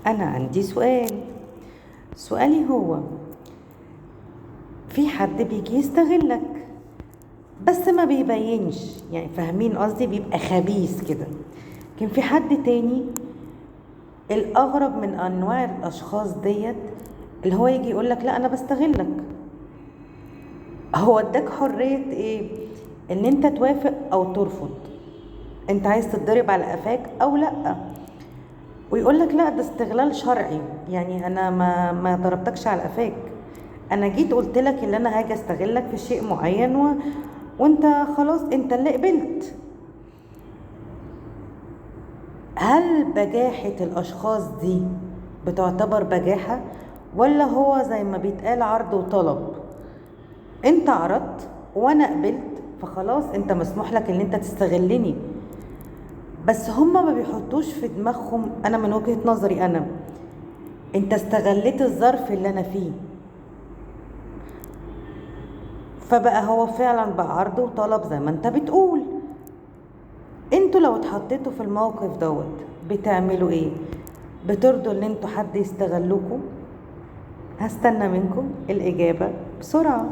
أنا عندي سؤالي هو: في حد بيجي يستغلك بس ما بيبينش، يعني فاهمين قصدي، بيبقى خبيث كده. لكن في حد تاني، الأغرب من أنواع الأشخاص ديت، اللي هو يجي يقولك لا أنا بستغلك. هو اداك حرية ايه؟ ان انت توافق او ترفض، انت عايز تتضرب على قفاك او لا. ويقول لك لا ده استغلال شرعي، يعني انا ما ضربتكش على قفاك، انا جيت قلت لك ان انا هاجي استغلك في شيء معين وانت خلاص انت اللي قبلت. هل بجاحة الاشخاص دي بتعتبر بجاحة، ولا هو زي ما بيتقال عرض وطلب؟ انت عرضت وانا قبلت، فخلاص انت مسموح لك ان انت تستغلني. بس هما ما بيحطوش في دماغهم، انا من وجهة نظري انا، انت استغليت الظرف اللي انا فيه، فبقى هو فعلا بقى عرض وطلب زي ما انت بتقول. انتوا لو اتحطيتوا في الموقف دوت بتعملوا ايه؟ بترضوا ان انتوا حد يستغلوكوا؟ هستنى منكم الاجابة بسرعة.